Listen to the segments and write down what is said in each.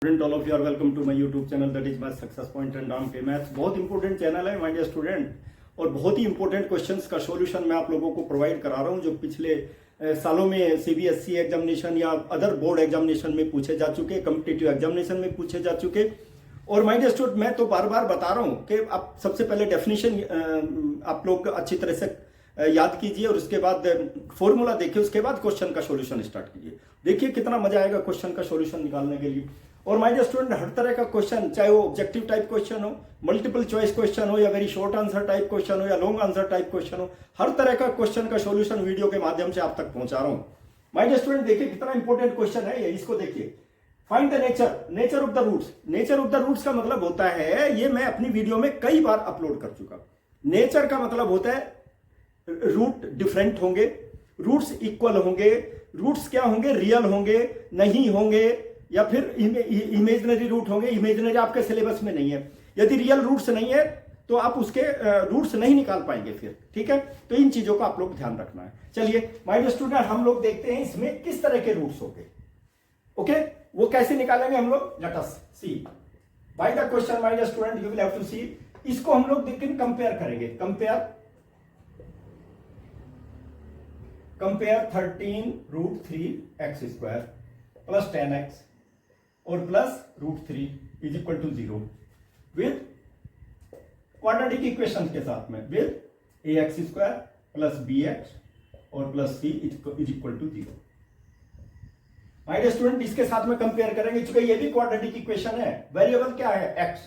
Student all of you are welcome to my YouTube channel that is my success point and Ram के maths. बहुत important channel है my dear student, और बहुत ही important questions का solution मैं आप लोगों को प्रोवाइड करा रहा हूं जो पिछले सालों में सीबीएसई एग्जामिनेशन या अदर बोर्ड एग्जामिनेशन में पूछे जा चुके, कॉम्पिटिटिव एग्जामिनेशन में पूछे जा चुके। और माय डियर स्टूडेंट, मैं तो बार बार बता रहा हूं कि आप सबसे पहले डेफिनेशन आप लोग अच्छी तरह से याद कीजिए और उसके बाद फॉर्मूला देखिए, उसके बाद क्वेश्चन का सॉल्यूशन स्टार्ट कीजिए। देखिए कितना मजा आएगा क्वेश्चन का सॉल्यूशन निकालने के लिए। और माय डियर स्टूडेंट, हर तरह का क्वेश्चन, चाहे वो ऑब्जेक्टिव टाइप क्वेश्चन हो, मल्टीपल चॉइस क्वेश्चन हो, या very short answer type question हो, या लॉन्ग आंसर टाइप क्वेश्चन हो, हर तरह का क्वेश्चन का सॉल्यूशन वीडियो के माध्यम से आप तक पहुंचा रहा हूं। माय डियर स्टूडेंट, देखिए कितना इंपॉर्टेंट क्वेश्चन है ये, इसको देखिए। Find the nature of the roots. Nature of the roots का मतलब होता है, ये मैं अपनी वीडियो में कई बार अपलोड कर चुका। नेचर का मतलब होता है रूट डिफरेंट होंगे, रूट्स इक्वल होंगे, रूट्स क्या होंगे, रियल होंगे, नहीं होंगे, या फिर इमेजिनरी रूट होंगे। इमेजिनरी आपके सिलेबस में नहीं है। यदि रियल रूट्स नहीं है तो आप उसके रूट्स नहीं निकाल पाएंगे फिर, ठीक है। तो इन चीजों का आप लोग ध्यान रखना है। चलिए माय डियर स्टूडेंट, हम लोग देखते हैं इसमें किस तरह के रूट्स होंगे। ओके, वो कैसे निकालेंगे हम लोग, let us see by the question. My dear student, you will have to see. इसको हम लोग लेकिन कंपेयर करेंगे। Compare 13 root 3 x square plus 10x और plus root 3 is equal to 0 with quadratic equation के साथ में, with ax square plus bx और plus c is equal to 0। My dear student, इसके साथ में कंपेयर करेंगे, चूंकि ये भी क्वाड्रेटिक इक्वेशन है। वेरिएबल क्या है, x।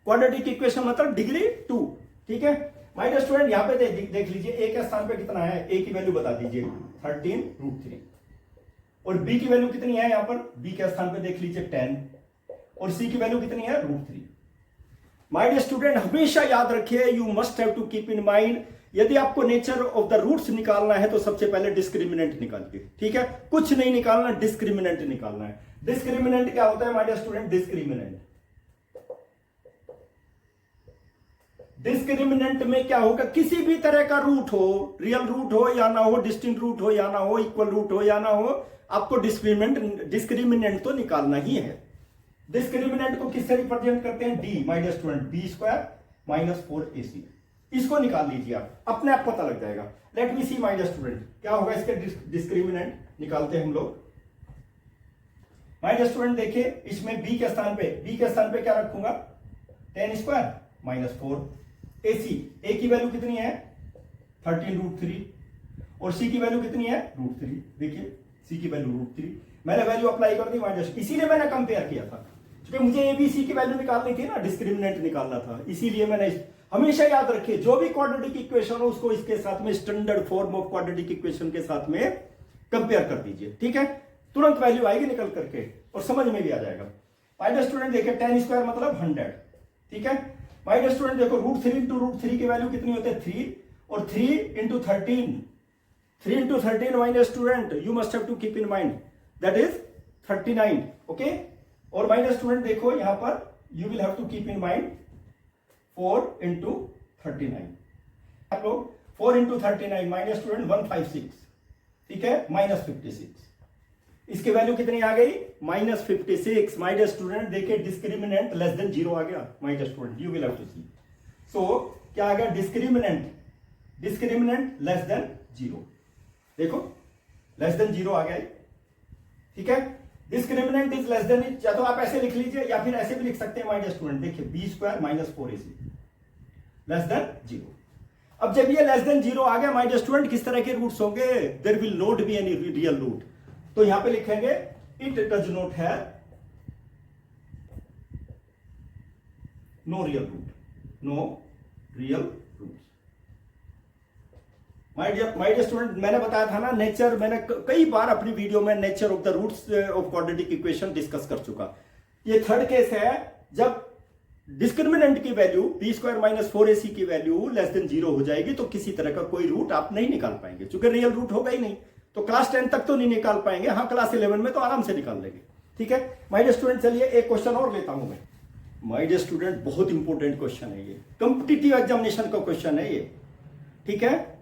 क्वाड्रेटिक इक्वेशन मतलब डिग्री 2, ठीक है। माय डियर स्टूडेंट, यहां पे देख लीजिए, a के स्थान पे कितना है, a की वैल्यू बता दीजिए 13 रूट 3, और b की वैल्यू कितनी है, यहां पर b के स्थान पे देख लीजिए 10, और c की वैल्यू कितनी है, रूट 3। माय डियर स्टूडेंट, हमेशा याद रखिए, you must have to keep in mind, यदि आपको नेचर ऑफ द रूट्स निकालना है तो सबसे पहले डिस्क्रिमिनेंट निकालिए, ठीक है। कुछ नहीं निकालना, डिस्क्रिमिनेंट निकालना है। डिस्क्रिमिनेंट क्या होता है माय डियर स्टूडेंट, डिस्क्रिमिनेंट में क्या होगा, किसी भी तरह का रूट हो, रियल रूट हो या ना हो, डिस्टिंक्ट रूट हो या ना हो, इक्वल रूट हो या ना हो, आपको डिस्क्रिमिनेंट तो निकालना ही है। डिस्क्रिमिनेंट को किससे रिप्रेजेंट करते हैं, D. My dear student, b square minus 4ac, इसको निकाल लीजिए आप, अपने आप पता लग जाएगा। Let me see my dear student, क्या होगा इसके डिस्क्रिमिनेंट, निकालते हैं हम लोग। माय डियर स्टूडेंट देखिए, इसमें बी के स्थान पे क्या रखूंगा, 10 स्क्वायर माइनस 4 AC। A की वैल्यू कितनी है, 13 रूट 3, और C की वैल्यू कितनी है, रूट 3। देखिए C की वैल्यू रूट 3, मैंने वैल्यू अप्लाई कर दी माइनस, इसीलिए मैंने कंपेयर किया था, क्योंकि मुझे ABC की वैल्यू निकालनी थी ना, डिस्क्रिमिनेंट निकालना था, इसीलिए मैंने। हमेशा याद रखिए, जो भी क्वाड्रेटिक इक्वेशन हो उसको इसके साथ में, standard form of quadratic equation के साथ में कंपेयर कर दीजिए, ठीक है। तुरंत वैल्यू आएगी निकल करके और समझ में भी आ जाएगा। माय डियर स्टूडेंट देखिए, 10 स्क्वायर मतलब 100, ठीक है। माय डियर स्टूडेंट देखो, रूट 3 इंटू रूट 3 की वैल्यू कितनी होती है, 3, और 3 into 13 my dear student, you must have to keep in mind, that is 39, okay. और माय डियर स्टूडेंट देखो, यहां पर you will have to keep in mind 4 into 39, आप लोग 4 इंटू 39 माय डियर स्टूडेंट 156, ठीक है, माइनस 56। इसकी वैल्यू कितनी आ गई, माइनस 56। माय डियर स्टूडेंट देखिए, डिस्क्रिमिनेंट लेस देन 0 आ गया। My dear student, you will have to see. So क्या आ गया, डिस्क्रिमिनेंट लेस देन 0। देखो लेस देन 0 आ गया, ठीक है। डिस्क्रिमिनेंट इज लेस देन, या तो आप ऐसे लिख लीजिए या फिर ऐसे भी लिख सकते हैं माय डियर स्टूडेंट। देखिए b square minus 4ac less than 0। अब जब ये लेस देन 0 आ गया माय डियर स्टूडेंट, किस तरह के रूट्स होंगे, there will not be any real root. तो यहां पे लिखेंगे, it does not have no real root. My dear student, मैंने बताया था ना, नेचर, मैंने कई बार अपनी वीडियो में nature of the roots of quadratic equation discuss कर चुका। ये थर्ड केस है, जब डिस्क्रिमिनेंट की value B square minus 4ac की वैल्यू लेस देन 0 हो जाएगी, तो किसी तरह का कोई रूट आप नहीं निकाल पाएंगे, क्योंकि रियल रूट होगा ही नहीं। तो क्लास 10 तक तो नहीं निकाल पाएंगे, हाँ क्लास 11 में तो आराम से निकाल लेंगे, ठीक है। माय डियर स्टूडेंट, चलिए एक क्वेश्चन और लेता हूं मैं। माय डियर स्टूडेंट, बहुत इंपॉर्टेंट क्वेश्चन है ये, कॉम्पिटिटिव एग्जामिनेशन का क्वेश्चन है ये, ठीक है।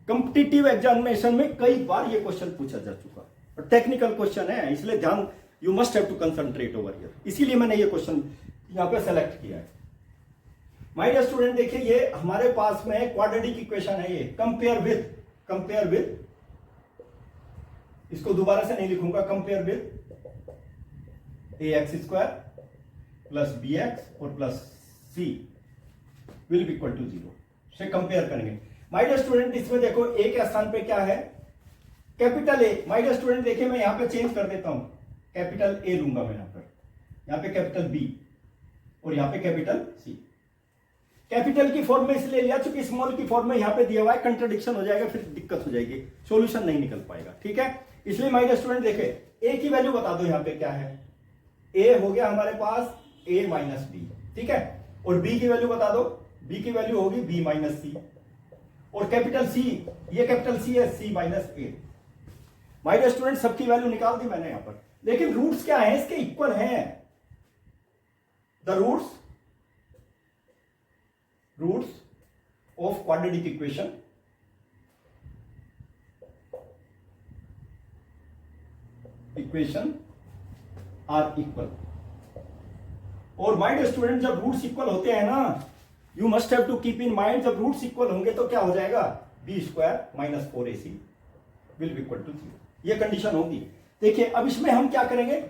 कॉम्पिटिटिव एग्जामिनेशन में कई बार ये क्वेश्चन पूछा जा चुका, और टेक्निकल क्वेश्चन है, इसलिए ध्यान you must have to concentrate over here, इसीलिए मैंने ये क्वेश्चन यहां पे सेलेक्ट किया है। माय डियर स्टूडेंट देखिए ये हमारे पास में क्वाड्रेटिक इक्वेशन है, ये कंपेयर विद, इसको दोबारा से नहीं लिखूंगा, compare with ax square plus bx और plus c will be equal to 0 से कंपेयर करेंगे। माय डियर स्टूडेंट इसमें देखो a के स्थान पे क्या है, capital A। My dear student देखिए मैं यहां पे चेंज कर देता हूं, कैपिटल A लूंगा मैं यहां पे कैपिटल B और यहां पे कैपिटल C। कैपिटल की फॉर्म में इसलिए लिया क्योंकि स्मॉल की फॉर्म में यहां पे दिया हुआ है, कंट्राडिक्शन हो जाएगा, फिर दिक्कत हो जाएगी, सॉल्यूशन नहीं निकल पाएगा, ठीक है। इसलिए माय डियर स्टूडेंट देखे a की वैल्यू बता दो यहां पे क्या है, a हो गया हमारे पास a माइनस बी, ठीक है, और b की वैल्यू बता दो, b की वैल्यू होगी b माइनस सी, और कैपिटल C, ये कैपिटल C है c minus a। My dear student सबकी वैल्यू निकाल दी मैंने यहां पर, लेकिन रूट्स क्या है इसके, इक्वल हैं, the roots of quadratic equation are equal. और माय डियर स्टूडेंट जब रूट्स इक्वल होते हैं ना, you must have to keep in mind, जब रूट्स इक्वल होंगे तो क्या हो जाएगा, b square minus 4ac will be equal to 0, ये कंडीशन होगी। देखिए अब इसमें हम क्या करेंगे,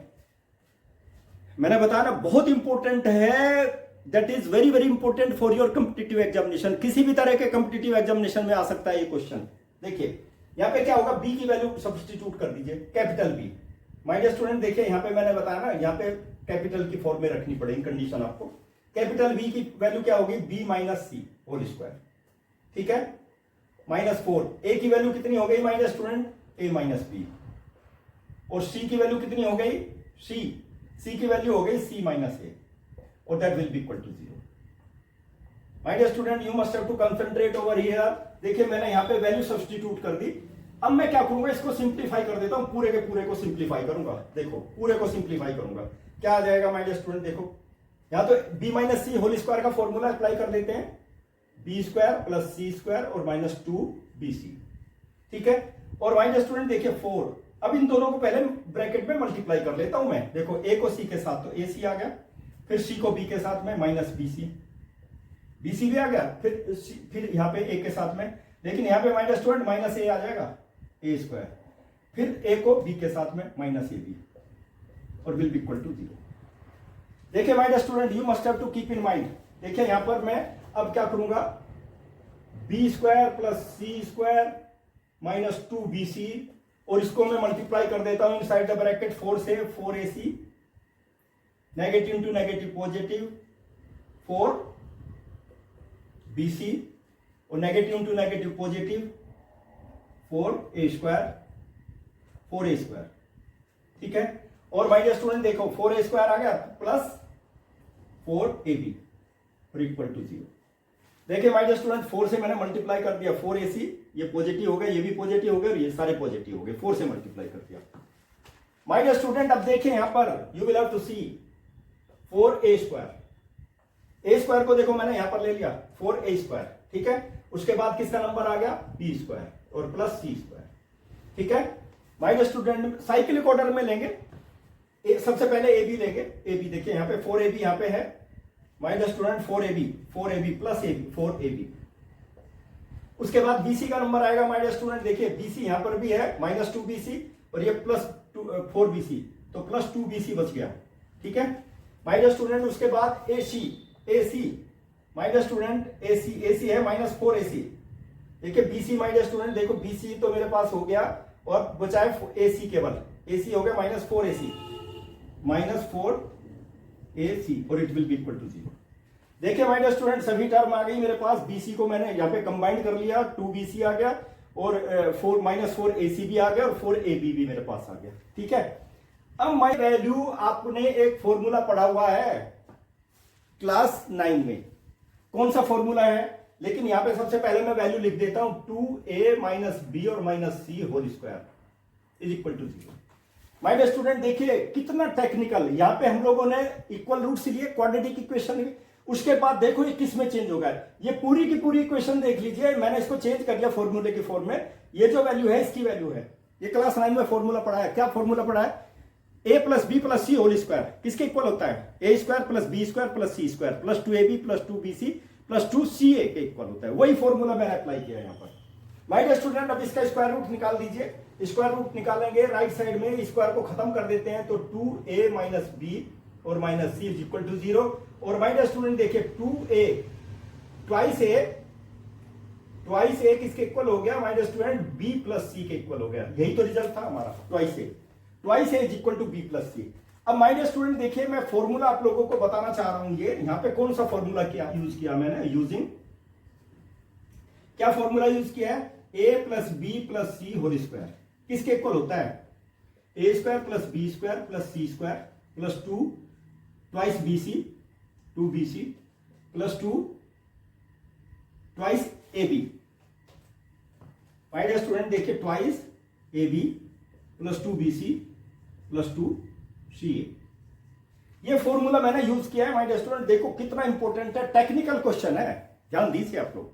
मैंने बताया ना बहुत इंपॉर्टेंट है, that is very very important for your competitive examination, किसी भी तरह के कॉम्पिटिटिव एग्जामिनेशन में आ सकता है ये क्वेश्चन। देखिए यहां पे क्या होगा, बी की वैल्यू सब्स्टिट्यूट कर दीजिए, capital B. My dear student देखिए यहां पे मैंने बताया ना, यहां पे कैपिटल की फॉर्म में रखनी पड़ेगी कंडीशन आपको, कैपिटल बी की वैल्यू क्या होगी, B minus c whole square, ठीक है, माइनस 4। ए की वैल्यू कितनी हो गई my dear student, A minus B, और सी की वैल्यू कितनी हो गई, सी की वैल्यू हो गई सी माइनस ए, और that will be equal to 0। My dear student you must have to concentrate over here. देखिए मैंने यहां पे वैल्यू सब्स्टिट्यूट कर दी, अब मैं क्या करूंगा, इसको सिंप्लीफाई कर देता हूं, पूरे के पूरे को सिंप्लीफाई करूंगा। देखो पूरे को सिंप्लीफाई करूंगा, क्या आ जाएगा माय डियर स्टूडेंट, देखो यहां तो b minus c whole square का फॉर्मूला अप्लाई कर देते हैं, B square plus c square और माइनस 2bc, ठीक है। और माय डियर स्टूडेंट देखिए 4, अब इन दोनों को पहले ब्रैकेट में मल्टीप्लाई कर लेता हूं मैं, देखो a को c के साथ तो ac आ गया, फिर c को b के साथ में माइनस bc भी आ गया, फिर यहाँ पे a के साथ में, लेकिन यहाँ पे माइनस स्टूडेंट माइनस a आ जाएगा, a स्क्वायर, फिर a को b के साथ में माइनस ab, और विल बी इक्वल टू 0। देखिए my dear student you must have to keep in mind, देखिए यहां पर मैं अब क्या करूंगा, b square plus c square minus 2bc, और इसको मैं मल्टीप्लाई कर देता हूं इनसाइड द ब्रैकेट 4 से, 4ac, negative into negative positive 4bc, और negative into negative positive 4a square, ठीक है। और माय डियर स्टूडेंट देखो 4a स्क्वायर आ गया प्लस 4ab और इक्वल टू 0। देखिए माय डियर स्टूडेंट 4 से मैंने मल्टीप्लाई कर दिया, 4ac, ये पॉजिटिव हो गया, ये भी पॉजिटिव हो गया, और ये सारे पॉजिटिव हो गए, 4 से मल्टीप्लाई कर दिया। माय डियर स्टूडेंट अब देखिए यहां पर you will have to see 4a square को देखो मैंने यहां पर ले लिया 4a स्क्वायर, ठीक है। उसके बाद किसका नंबर आ गया, b स्क्वायर और प्लस c स्क्वायर, ठीक है। My dear student cyclic order में लेंगे, सबसे पहले ए बी लेंगे, ए बी देखिए यहाँ पे 4ab यहाँ पे है, my dear student 4ab plus ab 4ab, उसके बाद bc का नंबर आएगा माय डियर स्टूडेंट, देखिए bc यहाँ पर भी है माइनस 2bc, और ये प्लस 4bc, तो प्लस 2bc बच गया, ठीक है माय डियर स्टूडेंट। उसके बाद ac my dear student ac है माइनस 4ac, देखिए bc माय डियर स्टूडेंट, देखो bc तो मेरे पास हो गया, और बचाए ac, केवल ac हो गया माइनस 4ac, और it will be equal to 0। देखिए माय डियर स्टूडेंट सभी टर्म आ गई मेरे पास, bc को मैंने यहाँ पे कंबाइन कर लिया, 2bc आ गया, और माइनस 4ac भी आ गया, और 4ab भी मेरे पास आ गया, ठीक है। अब माय वैल्यू आपने एक फॉर्मूला पढ़ा हुआ है क्लास 9 में, कौन सा फॉर्मूला है, लेकिन यहां पे सबसे पहले मैं वैल्यू लिख देता हूं 2a माइनस बी और minus c whole square is equal to 0। My dear student देखिए कितना टेक्निकल, यहां पे हम लोगों ने इक्वल रूट्स लिए क्वाड्रेटिक इक्वेशन, उसके बाद देखो ये किस में चेंज होगा, ये पूरी की पूरी इक्वेशन देख लीजिए, मैंने इसको चेंज कर दिया फॉर्मूले की फॉर्म में, ये जो वैल्यू है इसकी वैल्यू है, ये क्लास 9 में फॉर्मूला पढ़ा है, क्या फॉर्मूला पढ़ा है, a plus b plus c whole square किसके इक्वल होता है? A square plus b square plus c square plus 2ab plus 2bc plus 2ca के इक्वल होता है। वही फॉर्मूला मैंने अप्लाई किया यहाँ पर। माय डियर स्टूडेंट, अब इसका स्क्वायर रूट निकाल दीजिए। स्क्वायर रूट निकालेंगे, राइट साइड में स्क्वायर को खत्म कर देते हैं, तो 2a माइनस बी और minus c is equal to 0। और माय डियर स्टूडेंट देखिए 2a ट्वाइस ए किसके इक्वल हो गया? My dear student b plus c के इक्वल हो गया। यही तो रिजल्ट था हमारा, twice a is equal to b plus c. अब माय डियर स्टूडेंट देखिए, मैं फॉर्मूला आप लोगों को बताना चाह रहा हूं। ये यहां पे कौन सा फॉर्मूला किया यूज किया मैंने? यूजिंग क्या फॉर्मूला यूज किया है? A plus b plus c whole square किसके इक्वल होता है? A square plus b square plus c square plus 2 twice b c 2bc plus 2 twice ab। My dear student देखिए twice ab plus 2bc plus 2ca। ये formula मैंने use किया है। My dear student देखो कितना इंपॉर्टेंट है, टेक्निकल क्वेश्चन है, ध्यान दीजिए आप लोग,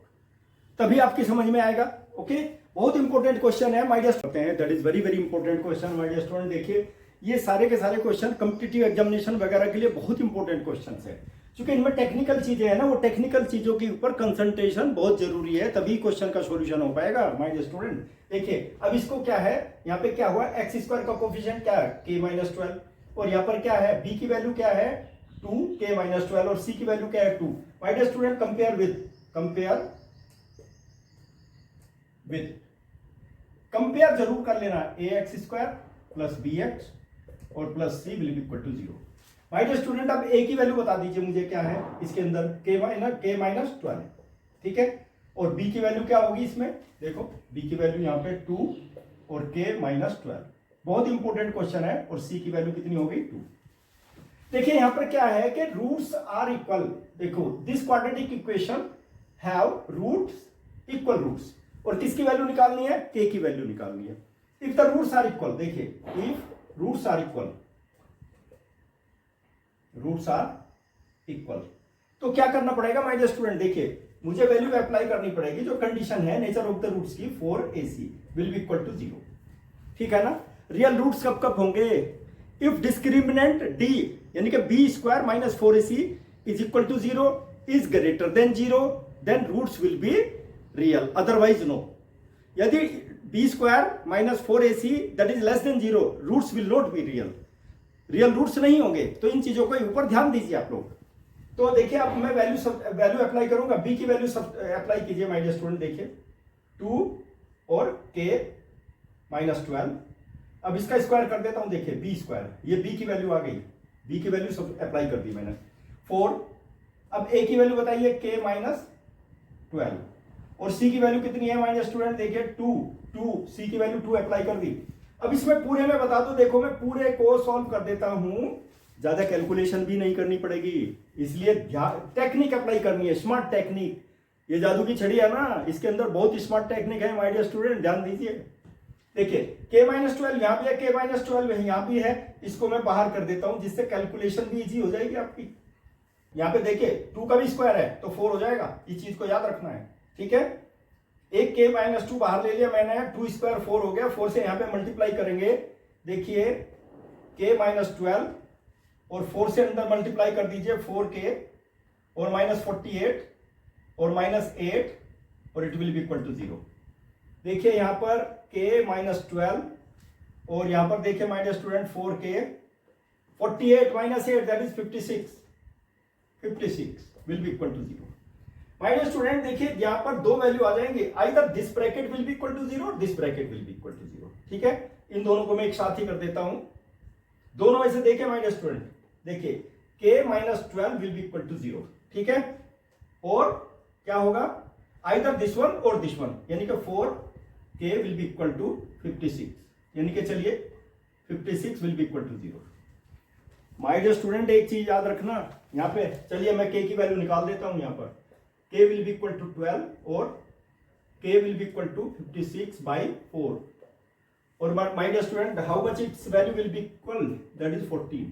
तभी आपकी समझ में आएगा। ओके, बहुत इंपॉर्टेंट क्वेश्चन है my dear student, that is very very important question. My dear student देखिए ये सारे के सारे क्वेश्चन कॉम्पिटिटिव एग्जामिनेशन वगैरह के लिए बहुत इंपॉर्टेंट क्वेश्चन है, क्योंकि इनमें टेक्निकल चीजें हैं ना, वो टेक्निकल चीजों के ऊपर कंसंट्रेशन बहुत जरूरी है, तभी क्वेश्चन का सॉल्यूशन हो पाएगा। माय डियर स्टूडेंट देखिए अब इसको क्या है, यहाँ पे क्या हुआ, एक्स स्क्वायर का कोफिशिएंट क्या है? k minus 12। और यहाँ पर क्या है? b की वैल्यू क्या है? 2k माइनस 12 और c की वैल्यू क्या है? 2। माय डियर स्टूडेंट कंपेयर जरूर कर लेना, ax स्क्वायर प्लस bx और plus c will be equal to 0। My dear student अब a की वैल्यू बता दीजिए मुझे क्या है इसके अंदर? k माइनस 12, ठीक है। और b की वैल्यू क्या होगी इसमें? देखो b की वैल्यू यहाँ पे 2 और k माइनस 12, बहुत इंपॉर्टेंट क्वेश्चन है। और c की वैल्यू कितनी हो गई? 2। देखिए यहाँ पर क्या है कि रूट्स आर इक्वल। देखो this quadratic equation have roots equal roots, और किसकी वैल्यू निकालनी है? k की वैल्यू निकालनी है। If the roots are equal, देखिए इफ रूट्स आर इक्वल, तो क्या करना पड़ेगा माय डियर स्टूडेंट? देखिए मुझे वैल्यू अप्लाई करनी पड़ेगी, जो कंडीशन है नेचर ऑफ द रूट्स की 4ac will be equal to 0, ठीक है ना। रियल रूट्स कब कब होंगे? इफ डिस्क्रिमिनेंट d यानी कि b square minus 4ac is equal to 0 is greater than 0, then roots will be real, otherwise no. यदि b square minus 4ac that is less than 0, roots will not be real roots नहीं होंगे। तो इन चीजों को ऊपर ध्यान दीजिए आप लोग। तो देखिए अब मैं वैल्यू अप्लाई करूंगा, b की वैल्यू अप्लाई कीजिए माय डियर स्टूडेंट। देखिए 2 और k माइनस 12, अब इसका स्क्वायर कर देता हूं। देखिए b स्क्वायर, ये b की वैल्यू आ गई, b की वैल्यू सब अप्लाई कर दी मैंने 4। अब a की वैल्यू बताइए k माइनस 12, और c की वैल्यू कितनी है माय डियर स्टूडेंट? देखिए 2 c की वैल्यू 2 अप्लाई कर दी। अब इसमें पूरे में बता दो, देखो मैं पूरे को सॉल्व कर देता हूं, ज्यादा कैलकुलेशन भी नहीं करनी पड़ेगी, इसलिए टेक्निक अप्लाई करनी है, स्मार्ट टेक्निक। ये जादू की छड़ी है ना, इसके अंदर बहुत स्मार्ट टेक्निक है माय डियर स्टूडेंट, ध्यान दीजिए। देखिए k माइनस 12 यहाँ भी है, k माइनस 12 यहाँ भी है, इसको मैं बाहर कर देता हूं, जिससे कैलकुलेशन भी इजी हो जाएगी आपकी। यहाँ पे देखिए 2 का भी स्क्वायर है तो 4 हो जाएगा, इस चीज को याद रखना है, ठीक है। एक k माइनस 2 बाहर ले लिया मैंने, 2 स्क्वायर 4 हो गया, 4 से यहाँ पे मल्टीप्लाई करेंगे। देखिए k माइनस 12 और 4 से अंदर मल्टीप्लाई कर दीजिए, 4k और माइनस 48 और माइनस 8 और it will be equal to 0। देखिए यहाँ पर k माइनस 12 और यहाँ पर देखिए my dear student 4k 48 minus 8 that is 56 will be equal to 0। My dear student देखिए यहाँ पर दो वैल्यू आ जाएंगे, either this bracket will be equal to 0 और this bracket will be equal to 0, ठीक है। इन दोनों को मैं एक साथ ही कर देता हूं, दोनों ऐसे देखिए माय डियर स्टूडेंट, देखिए k minus 12 will be equal to 0, ठीक है। और क्या होगा? आइदर दिस वन और दिस वन, यानी कि 4k will be equal to 56, यानी कि चलिए 56 will be equal to 0। My dear student एक चीज याद रखना यहाँ पे, चलिए मैं k की वैल्यू निकाल देता हूं। यहाँ पर k will be equal to 12 और k will be equal to 56 by 4, और my dear student how much it's value will be equal? That is 14।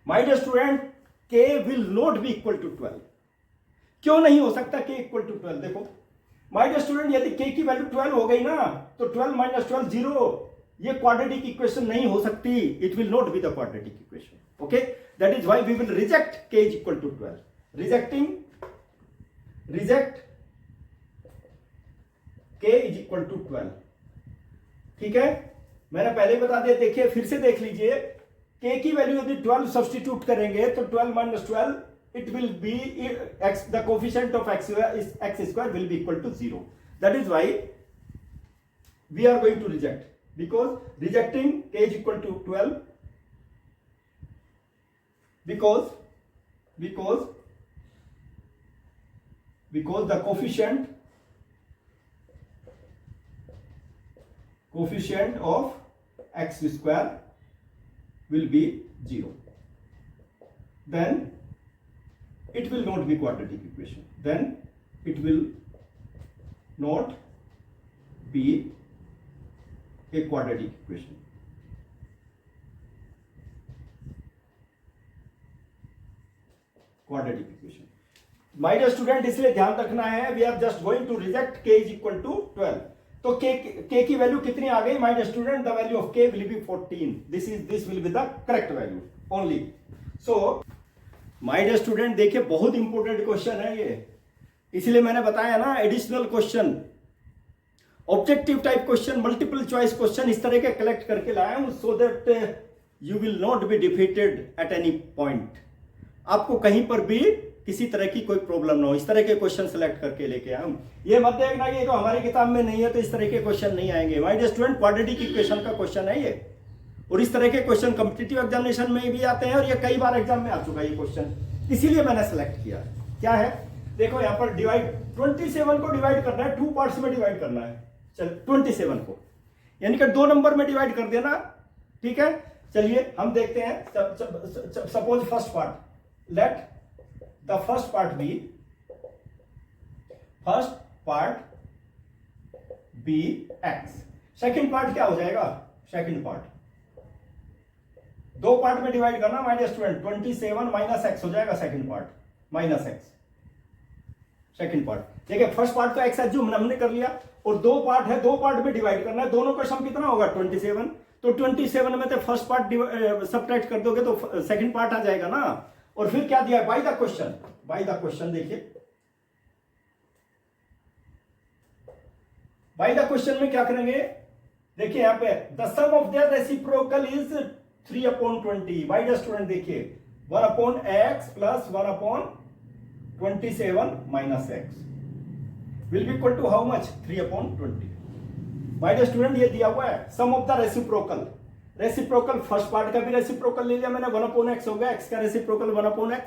My dear student k will not be equal to 12। क्यों नहीं हो सकता k equal to 12? देखो my dear student यदि k की value 12 हो गई ना, तो 12 माइनस 12 0, ये क्वाड्रेटिक इक्वेशन नहीं हो सकती, it will not be the quadratic equation. Okay, that is why we will reject k is equal to 12. Reject k is equal to 12. ठीक है, मैंने पहले बता दिया. देखिए फिर से देख लीजिए, k की वैल्यू यदि 12 सब्स्टिट्यूट करेंगे तो 12 minus 12 it will be x, the coefficient of x square will be equal to 0. That is why we are going to reject, because rejecting k is equal to 12 because the coefficient of x square will be 0. Then it will not be quadratic equation. Then it will not be a quadratic equation. Quadratic equation. My dear student, इसलिए ध्यान रखना है, we are just going to reject k is equal to 12. तो k की value कितनी आ गई? My dear student, the value of k will be 14. This will be the correct value only. So my dear student, देखिए बहुत important question है ये, इसलिए मैंने बताया ना additional question, objective type question, multiple choice question इस तरह के कलेक्ट करके लाया हूं so that you will not be defeated at any point. आपको कहीं पर भी किसी तरह की कोई प्रॉब्लम ना हो, इस तरह के क्वेश्चन सेलेक्ट करके लेके आया हूं. ये मत देखना कि ये तो हमारी किताब में नहीं है तो इस तरह के क्वेश्चन नहीं आएंगे. My dear student, quadratic equation का क्वेश्चन है ये, और इस तरह के क्वेश्चन कॉम्पिटिटिव एग्जामिनेशन में भी आते हैं और ये कई बार एग्जाम में आ चुका है ये क्वेश्चन, इसीलिए मैंने सेलेक्ट किया. क्या है, देखो यहाँ पर डिवाइड 27 को डिवाइड करना है, 2 पार्ट्स में डिवाइड करना है. चल 27 को यानी कि 2 नंबर में डिवाइड कर देना. ठीक है, चलिए हम देखते हैं. Suppose first part, let the first part be x. Second part क्या हो जाएगा? सेकेंड पार्ट 2 पार्ट में डिवाइड करना my dear student. 27 minus x हो जाएगा second part, minus x second part. देखिए फर्स्ट पार्ट तो एक्स है जो हमने कर लिया, और 2 पार्ट है, 2 पार्ट में डिवाइड करना है. दोनों का सम कितना होगा? 27. तो 27 में तो फर्स्ट पार्ट सब्ट्रैक्ट कर दोगे तो सेकंड पार्ट आ जाएगा ना. और फिर क्या दिया? By the question. देखिए बाय द क्वेश्चन में क्या करेंगे? देखिए यहां पे the sum of their reciprocal is 3/20. My dear student देखिए 1/x plus 1/27 minus x will be equal to how much? 3/20. My dear student ये दिया हुआ है sum of the reciprocal. First part का भी रेसिप्रोकल ले लिया मैंने, 1/x हो गया, x का रेसिप्रोकल 1/x,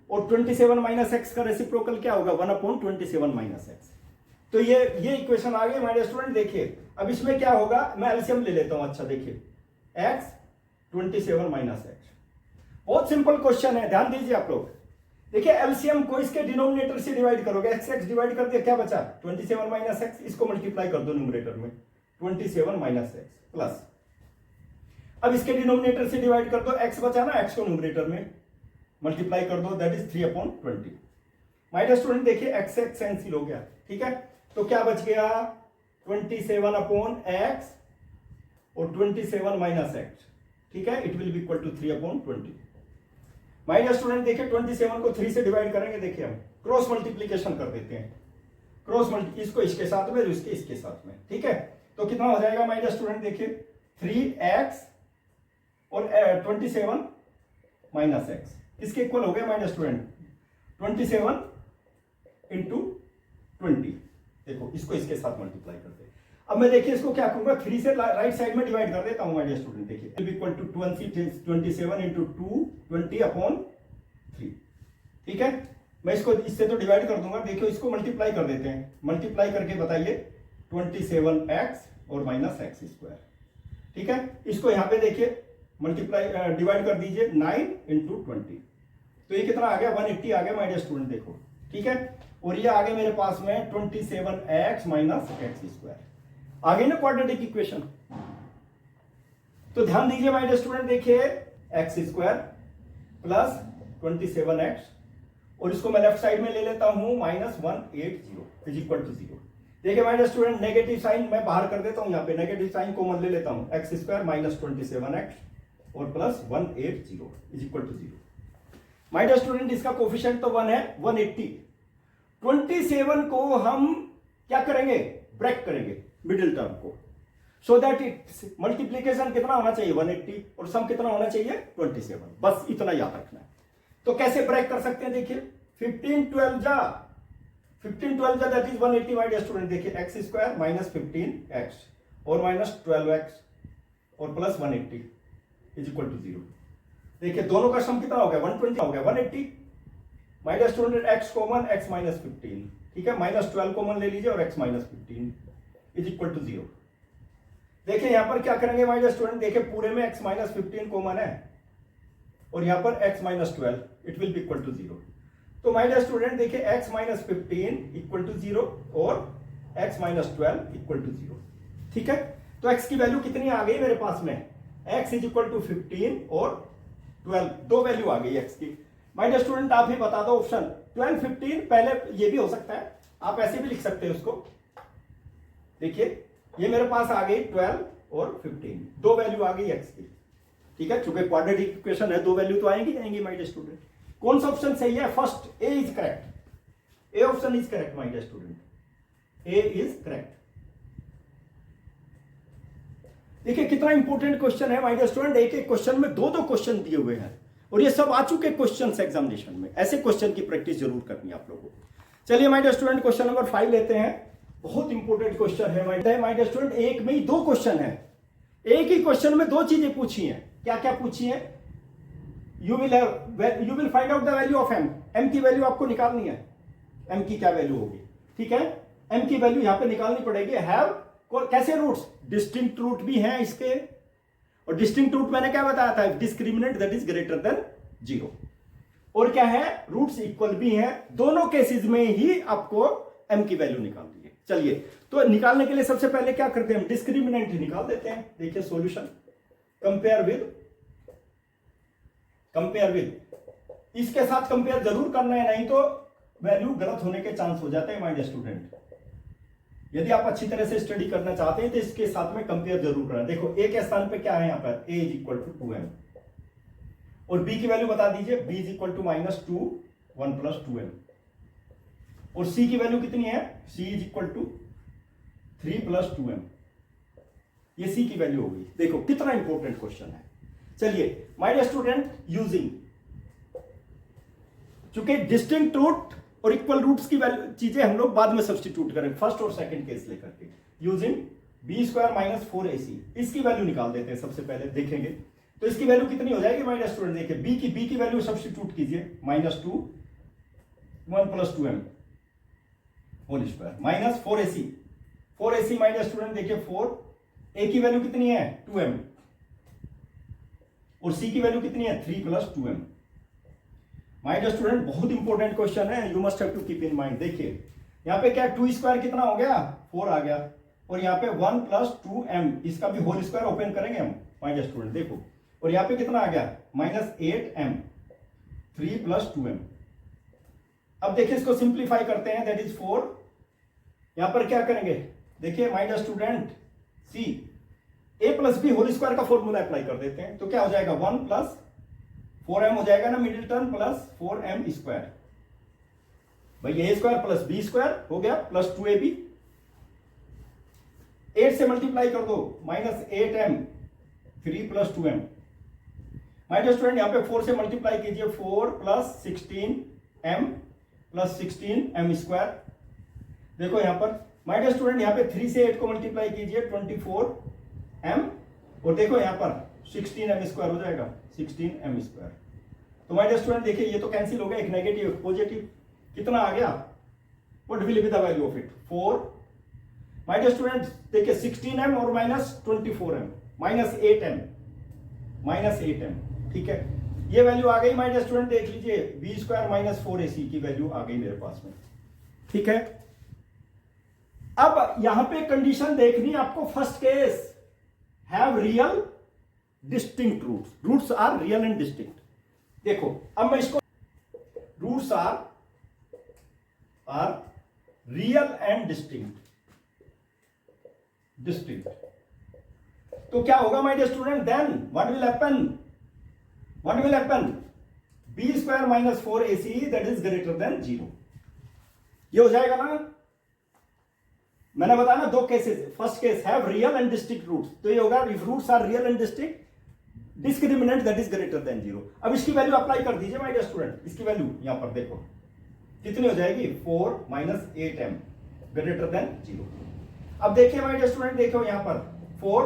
और 27 माइनस x का रेसिप्रोकल क्या होगा? 1/27 माइनस x. तो ये इक्वेशन आ गई माय डियर स्टूडेंट. देखिए अब इसमें क्या होगा, मैं एलसीएम ले लेता हूं. अच्छा देखिए x 27 माइनस एक्स, बहुत सिंपल क्वेश्चन है, ध्यान दीजिए आप लोग. देखिए एलसीएम को इसके डिनोमिनेटर से डिवाइड करोगे, एक्स एक्स डिवाइड कर दिया, क्या बचा? 27 माइनस एक्स. इसको मल्टीप्लाई कर दो न्यूमरेटर में, 27 माइनस एक्स प्लस, अब इसके डिनोमिनेटर से डिवाइड कर दो, एक्स बचा ना, एक्स को न्यूमरेटर में मल्टीप्लाई कर दो, that is 3/20. My dear student देखिए एक्स एक्स कैंसिल हो गया. ठीक है, तो क्या बच गया? 27/x और 27 माइनस एक्स. ठीक है, it will be equal to 3/20. My dear student देखिए 27 को 3 से डिवाइड करेंगे. देखिए हम क्रॉस मल्टीप्लीकेशन कर देते हैं, इसको इसके साथ में, इसके साथ में. ठीक है, तो कितना हो जाएगा माय डियर स्टूडेंट? देखिए 3x और 27 माइनस एक्स इसके इक्वल हो गया माय डियर स्टूडेंट 27 इंटू 20. देखो इसको इसके साथ मल्टीप्लाई करते हैं. अब मैं देखिए इसको क्या करूंगा, 3 से राइट साइड में डिवाइड कर देता हूं माय डियर स्टूडेंट. देखिए इक्वल टू 27 इंटू 2 20/3. ठीक है, मैं इसको इससे तो डिवाइड कर दूंगा. देखियो इसको मल्टीप्लाई कर देते हैं, मल्टीप्लाई करके बताइए 27x और माइनस एक्स स्क्वायर. ठीक है, इसको यहां पे देखिए मल्टीप्लाई डिवाइड कर दीजिए 9 इंटू 20. तो ये कितना आ गया? 180 आ गया माय डियर स्टूडेंट. देखो ठीक है, और ये आ गया मेरे पास में 27x माइनस एक्स स्क्वायर. आ गई ना क्वाड्रेटिक इक्वेशन. तो ध्यान दीजिए माय डियर स्टूडेंट, देखिए एक्स स्क्वायर प्लस 27x, और इसको मैं लेफ्ट साइड में ले लेता हूं -180 इज इक्वल टू 0. देखिए my dear student, negative sign मैं बाहर कर देता हूं, यहाँ पे नेगेटिव साइन कॉमन ले लेता हूं, एक्स स्क्वायर माइनस 27x और plus 180 is equal to 0। My dear student, इसका कोफिशिएंट तो 1 है, 180। 27 को हम क्या करेंगे, ब्रेक करेंगे मिडिल टर्म को, सो दैट इट मल्टीप्लीकेशन कितना होना चाहिए 180 और सम कितना होना चाहिए 27, बस इतना याद रखना है। तो कैसे ब्रेक कर सकते हैं, देखिए 15 12 जा that is 180 my dear student. देखिए एक्स स्क्वायर माइनस 15x और माइनस 12x और प्लस 180 इज इक्वल टू 0। देखिए दोनों का सम कितना हो गया 120 हो गया 180। My dear student x common x minus 15, ठीक है, माइनस 12 कॉमन ले लीजिए और x minus 15 is equal to 0। देखिए यहां पर क्या करेंगे माय डियर स्टूडेंट, देखिए पूरे में x माइनस 15 कॉमन है और यहां पर x minus 12 it will be equal to 0। तो माय डियर स्टूडेंट देखिए x माइनस 15 इक्वल टू 0 और x माइनस 12 इक्वल टू 0, ठीक है। तो x की वैल्यू कितनी आ गई मेरे पास में, x इज इक्वल टू 15 और 12, दो वैल्यू आ गई x की। माय डियर स्टूडेंट आप ही बता दो ऑप्शन 12 15, पहले ये भी हो सकता है, आप ऐसे भी लिख सकते हैं उसको। देखिए ये मेरे पास आ गई 12 और 15, दो वैल्यू आ गई x की, ठीक है, चूंकि क्वाड्रेटिक इक्वेशन है दो वैल्यू तो आएंगी माय डियर स्टूडेंट। कौन सा ऑप्शन सही है, first A is correct, A option is correct my dear student, A is correct. देखिए कितना इंपॉर्टेंट क्वेश्चन है माय डियर स्टूडेंट, एक एक क्वेश्चन में दो दो क्वेश्चन दिए हुए हैं और ये सब आ चुके क्वेश्चन एग्जामिनेशन में, ऐसे क्वेश्चन की प्रैक्टिस जरूर करनी है आप लोगों को। चलिए my dear student question number 5 लेते हैं, बहुत इंपॉर्टेंट क्वेश्चन है माय डियर स्टूडेंट। एक में ही दो क्वेश्चन है, एक ही क्वेश्चन में दो चीजें पूछी हैं, क्या क्या पूछी है, you will find out the value of m की वैल्यू आपको निकालनी है, m की क्या वैल्यू होगी, ठीक है, m की वैल्यू यहां पे निकालनी पड़ेगी। हैव कैसे रूट्स, डिस्टिंक्ट रूट भी हैं इसके, और डिस्टिंक्ट रूट मैंने क्या बताया था, discriminant that is greater than 0, और क्या है रूट्स इक्वल भी हैं, दोनों केसेस में ही आपको m की वैल्यू निकालनी है। चलिए तो निकालने के लिए सबसे पहले क्या करते हैं, हम डिस्क्रिमिनेंट निकाल देते हैं। देखिए सॉल्यूशन, कंपेयर विद, इसके साथ कंपेयर जरूर करना है, नहीं तो वैल्यू गलत होने के चांस हो जाते हैं माय डियर स्टूडेंट। यदि आप अच्छी तरह से स्टडी करना चाहते हैं तो इसके साथ में कंपेयर जरूर करना। देखो ए के स्थान पे क्या है, यहां पर a is equal to 2m और b की वैल्यू बता दीजिए, b is equal to -2 1 plus 2m, और c की वैल्यू कितनी है, c is equal to 3 plus 2m, ये c की वैल्यू होगी। देखो कितना इंपॉर्टेंट क्वेश्चन है। चलिए माय डियर स्टूडेंट, यूजिंग, चूंकि डिस्टिंक्ट रूट और इक्वल रूट्स की चीजें हम लोग बाद में सब्स्टिट्यूट करेंगे, फर्स्ट और सेकंड केस लेकर के, using b square minus 4ac, इसकी वैल्यू निकाल देते हैं सबसे पहले, देखेंगे तो इसकी वैल्यू कितनी हो जाएगी माय डियर स्टूडेंट। देखिए b की वैल्यू सब्स्टिट्यूट कीजिए, -2 1 plus 2m whole square minus 4ac my dear student, देखिए 4, a की वैल्यू कितनी है 2m और c की वैल्यू कितनी है 3 plus 2m। My dear student बहुत इंपॉर्टेंट क्वेश्चन है, you must have to keep in mind. देखिए यहां पे क्या 2 स्क्वायर कितना हो गया 4 आ गया, और यहां पे 1 प्लस 2m, इसका भी होल स्क्वायर ओपन करेंगे हम माय डियर स्टूडेंट, देखो, और यहां पे कितना आ गया -8m 3 प्लस 2m। अब देखिए इसको सिंप्लीफाई करते हैं, दैट इज 4, यहां पर क्या करेंगे, देखिए my dear student see a plus B whole square का फॉर्मूला अप्लाई कर देते हैं, तो क्या हो जाएगा 1 प्लस 4m हो जाएगा ना middle term, plus 4m square, भाई a square plus b square हो गया प्लस 2ab, 8 से मल्टीप्लाई कर दो -8m 3 plus 2m। My dear student यहां पे 4 से मल्टीप्लाई कीजिए, 4 plus 16m plus 16m square. देखो यहां पर माय डियर स्टूडेंट यहां पे 3 से 8 को मल्टीप्लाई कीजिए 24m, और देखो यहां पर 16m स्क्वायर हो जाएगा 16m स्क्वायर। तो माय डियर स्टूडेंट देखिए ये तो कैंसिल हो गया, एक नेगेटिव एक पॉजिटिव, कितना आ गया, what will be the value of it 4। My dear student देखिए 16m और -24m -8m, ठीक है, ये वैल्यू आ गई माय डियर स्टूडेंट, देख लीजिए b स्क्वायर माइनस 4ac की वैल्यू आ गई मेरे पास में, ठीक है। अब यहां पे कंडीशन देखनी आपको, first case have real distinct roots are real and distinct. देखो अब मैं इसको, roots are real and distinct, distinct. तो क्या होगा my dear student, then what will happen, B square minus 4ac that is greater than 0। ये हो जाएगा ना। मैंने बताया ना दो cases, first case have real and distinct roots, तो ये होगा if roots are real and distinct discriminant that is greater than 0। अब इसकी वैल्यू अप्लाई कर दीजिए माय डियर स्टूडेंट, इसकी वैल्यू यहां पर देखो कितनी हो जाएगी, 4 माइनस 8m ग्रेटर देन 0। अब देखिए माय डियर स्टूडेंट, देखो यहां पर 4,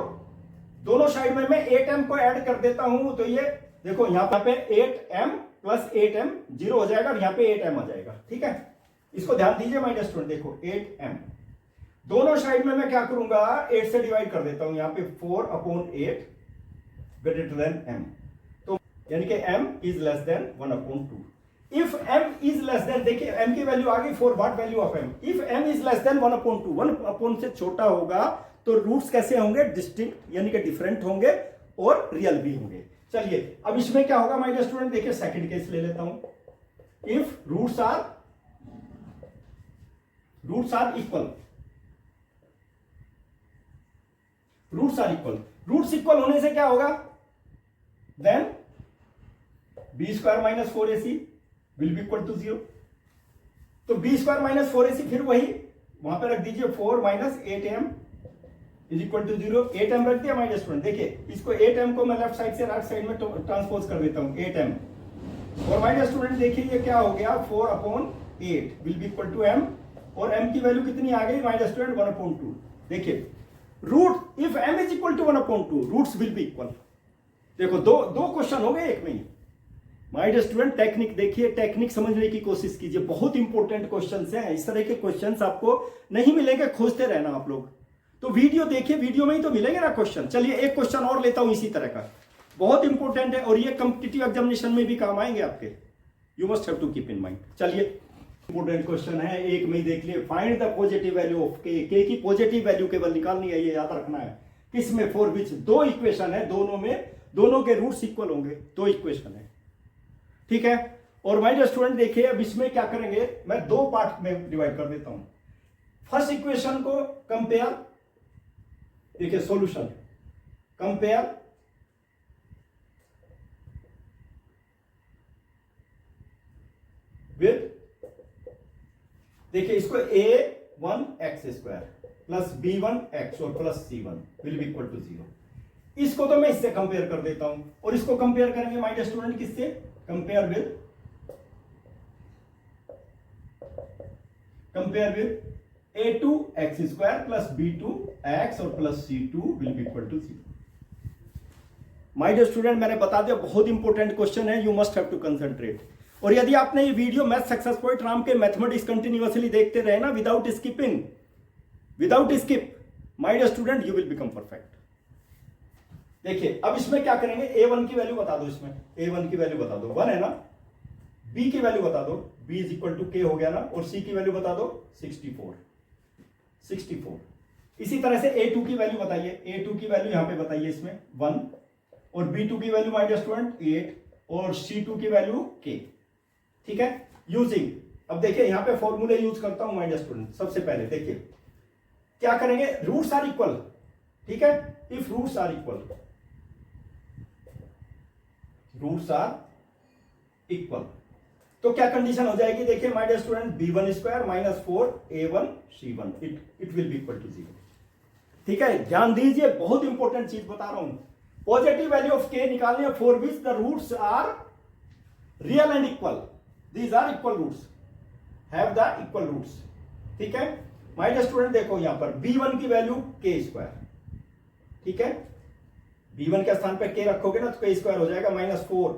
दोनों साइड में मैं 8m को ऐड कर देता हूं, तो ये देखो यहां पे 8m प्लस 8m 0 हो जाएगा और यहां पे 8m आ जाएगा। ठीक है, इसको ध्यान दीजिए माय डियर स्टूडेंट, देखो 8m, दोनों साइड में मैं क्या करूंगा, 8 से डिवाइड कर देता हूं, यहां पे 4/8 ग्रेटर देन m, तो यानी कि m is less then 1/2। If m is less then, देखिए m की वैल्यू आ गई 4, what value of m, if m is less then 1/2, 1 से छोटा होगा तो रूट्स कैसे होंगे, डिस्टिंक्ट यानी कि डिफरेंट होंगे और रियल भी होंगे। चलिए अब इसमें क्या होगा माय डियर स्टूडेंट, देखिए सेकंड केस ले लेता हूं, if roots are equal, roots equal होने से क्या होगा, then B square minus 4ac will be equal to 0। तो बी स्क्वायर माइनस 4ac फिर वही वहां पे रख दीजिए, 4 minus 8m is equal to 0। 8m रख दिया माय डियर स्टूडेंट, देखिए इसको 8m को मैं लेफ्ट साइड से राइट साइड में ट्रांसपोज कर देता हूं 8m, और माय डियर स्टूडेंट देखिए ये क्या हो गया, 4/8 will be equal to m, और m की वैल्यू कितनी आ गई माय डियर स्टूडेंट, 1/2। देखिए root if m is equal to 1/2 roots will be equal. देखो दो क्वेश्चन हो गए एक में ही। माय डियर स्टूडेंट टेक्निक देखिए, टेक्निक समझने की कोशिश कीजिए, बहुत इंपॉर्टेंट क्वेश्चंस हैं, इस तरह के क्वेश्चंस आपको नहीं मिलेंगे, खोजते रहना आप लोग। तो वीडियो देखिए, वीडियो में ही तो मिलेंगे ना क्वेश्चन। चलिए एक क्वेश्चन और लेता हूं इसी तरह का, बहुत इंपॉर्टेंट है और ये कॉम्पिटिटिव एग्जामिनेशन में भी काम आएंगे आपके, you must have to keep in mind. चलिए इंपॉर्टेंट क्वेश्चन है, एक में ही देख लिए, find the positive value of K की पॉजिटिव वैल्यू केवल निकालनी है, ये याद रखना है। किसमें, फॉर विच, दो इक्वेशन है, दोनों के रूट्स इक्वल होंगे, दो इक्वेशन है। ठीक है, और माय डियर स्टूडेंट देखिए अब इसमें क्या करेंगे, मैं दो पार्ट में डिवाइड कर देता हूं। फर्स्ट इक्वेशन को कंपेयर, देखिए सॉल्यूशन, कंपेयर विद, देखिए इसको a1x² प्लस b1x और plus c1 will be equal to 0। इसको तो मैं इससे कंपेयर कर देता हूं, और इसको कंपेयर करेंगे माय डियर स्टूडेंट किससे, compare with a2x² plus b2x और plus c2 will be equal to 0। My dear student मैंने बता दिया, बहुत इंपॉर्टेंट क्वेश्चन है, you must have to concentrate. और यदि आपने ये video math success point Ram के मैथमेटिक्स कंटिन्यूअसली देखते रहे ना, without skipping, without skip, my dear student you will become perfect. देखिए अब इसमें क्या करेंगे, a1 की वैल्यू बता दो, इसमें a1 की वैल्यू बता दो 1 है ना, b की वैल्यू बता दो, b is equal to k हो गया ना, और c की वैल्यू बता दो 64। इसी तरह से a2 की वैल्यू बताइए, a2 की वैल्यू यहां पे बताइए इसमें 1, और b2 की वैल्यू माय डियर स्टूडेंट 8, और c2 की वैल्यू k। ठीक है, यूजिंग, अब देखिए यहां पे फॉर्मूले यूज करता हूं माय डियर स्टूडेंट। सबसे पहले देखिए क्या करेंगे, रूट्स आर इक्वल। ठीक है, if roots are equal, roots are equal, तो क्या कंडीशन हो जाएगी, देखिए my dear student, b1² minus 4a1 c1 it will be equal to 0। ठीक है, ध्यान दीजिए, बहुत इंपॉर्टेंट चीज बता रहा हूं, पॉजिटिव वैल्यू ऑफ k निकालने for which the roots are real and equal, these are equal roots, have the equal roots. ठीक है माय डियर स्टूडेंट, देखो यहां पर b1 की वैल्यू k²। ठीक है, b1 के स्थान पर k रखोगे ना तो k² हो जाएगा -4,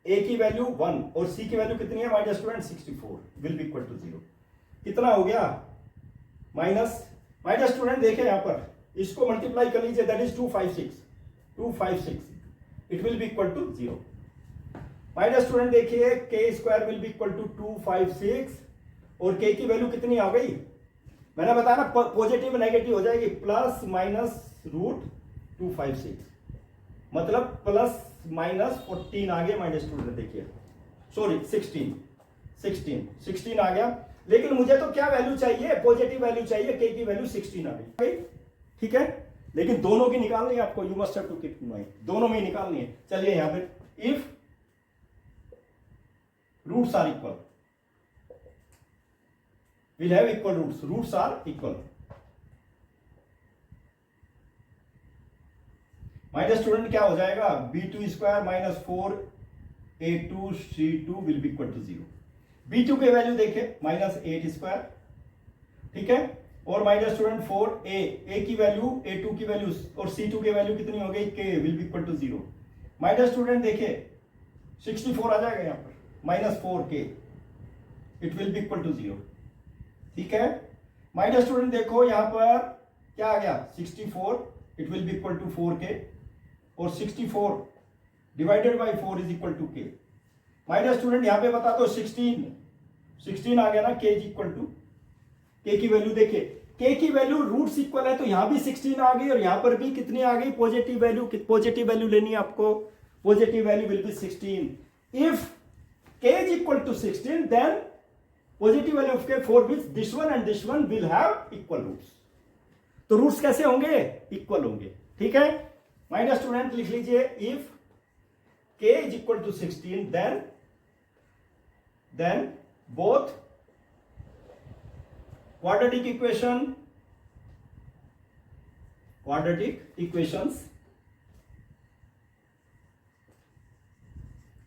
a की वैल्यू 1 और c की वैल्यू कितनी है my dear student 64 will be equal to 0। कितना हो गया, माइनस, माय डियर स्टूडेंट देखिए यहां पर इसको मल्टीप्लाई कर लीजिए, that is 256, it will be equal to 0। My dear student देखिए k² will be equal to 256, और k की वैल्यू कितनी आ गई, मैंने बताया ना पॉजिटिव नेगेटिव हो जाएगी, प्लस माइनस रूट 256, मतलब प्लस माइनस 14 आ गया माय डियर स्टूडेंट। देखिए सॉरी 16 आ गया, लेकिन मुझे तो क्या वैल्यू चाहिए, पॉजिटिव वैल्यू चाहिए, k की वैल्यू 16 आ गई। ठीक है, लेकिन दोनों की निकालनी है आपको, you must have to keep in mind, दोनों में ही निकालनी है। चलिए यहां पे if roots are equal, will have equal roots, roots are equal. My student क्या हो जाएगा, b2 square minus 4a2 c2 will be equal to 0। b2 के वैल्यू देखे माइनस 8 स्क्वायर, ठीक है, और माइनस स्टूडेंट 4a की वैल्यू, a2 की वैल्यू और c2 की वैल्यू कितनी हो गई, k will be equal to 0। Minus student देखे 64 आ जाएगा यहां पर, minus 4k it will be equal to 0, ठीक है। माइनस स्टूडेंट देखो यहां पर क्या आ गया, 64 it will be equal to 4k, और 64 divided by 4 is equal to k। Minus student यहां पे बता दो 16 आ गया ना, k is equal to, k की वैल्यू देखिए, k की वैल्यू रूट्स इक्वल है तो यहां भी 16 आ गई और यहां पर भी कितनी आ गई, पॉजिटिव वैल्यू। पॉजिटिव वैल्यू लेनी है आपको, positive value will be 16। If k is equal to 16 then positive value of k for which this one and this one will have equal roots. तो रूट्स कैसे होंगे, इक्वल होंगे, ठीक है। माइनस स्टूडेंट लिख लीजिए, if k is equal to 16 then both quadratic equations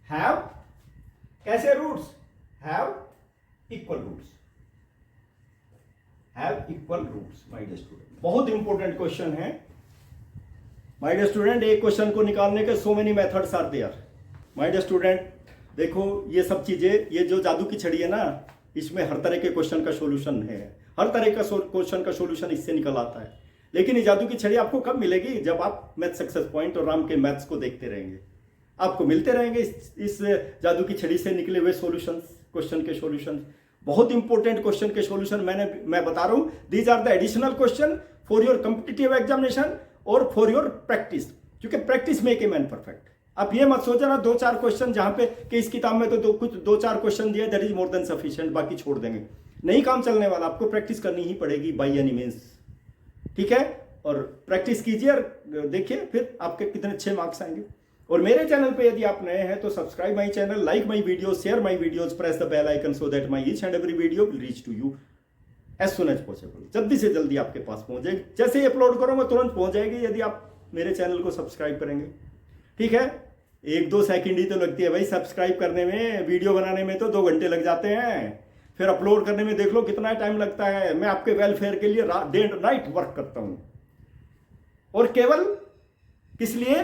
have कैसे रूट्स, have equal roots, my dear student. बहुत इंपॉर्टेंट क्वेश्चन है माय डियर स्टूडेंट। एक क्वेश्चन को निकालने के so many methods are there my dear student. देखो ये सब चीजें, ये जो जादू की छड़ी है ना, इसमें हर तरह के क्वेश्चन का सॉल्यूशन है, हर तरह का क्वेश्चन का सॉल्यूशन इससे निकल आता है। लेकिन ये जादू की छड़ी आपको कब मिलेगी, जब आप मैथ सक्सेस पॉइंट और राम के मैथ्स को देखते रहेंगे, आपको मिलते रहेंगे इस जादू की छड़ी से निकले हुए सॉल्यूशंस, क्वेश्चन के सॉल्यूशन, बहुत इंपॉर्टेंट क्वेश्चन के सॉल्यूशन मैं बता रहा हूं। These are the additional question for your competitive examination और फॉर योर प्रैक्टिस, क्योंकि practice make a man perfect. आप ये मत सोचो ना 2-4 क्वेश्चन, जहां पे कि इस किताब में तो कुछ 2-4 क्वेश्चन दिए, that is more than sufficient, बाकी छोड़ देंगे, नहीं काम चलने वाला। आपको प्रैक्टिस करनी ही पड़ेगी बाय एनी मींस, ठीक है। और प्रैक्टिस कीजिए और देखिए फिर आपके कितने अच्छे मार्क्स आएंगे। और मेरे चैनल पे यदि आप नए हैं तो subscribe my channel, like my videos, share my videos, press the bell icon so that my each and every video will reach to you as soon as possible. जल्दी से जल्दी आपके पास पहुंच जाएगी, जैसे ही अपलोड करूंगा तुरंत पहुंच जाएगी यदि आप मेरे चैनल को सब्सक्राइब करेंगे, ठीक है। 1-2 सेकंड ही तो लगती है भाई सब्सक्राइब करने में, वीडियो बनाने में तो 2 घंटे लग जाते हैं, फिर अपलोड करने में देख लो कितना टाइम लगता है। मैं आपके वेलफेयर के लिए डे एंड नाइट वर्क करता हूं, और केवल किस लिए,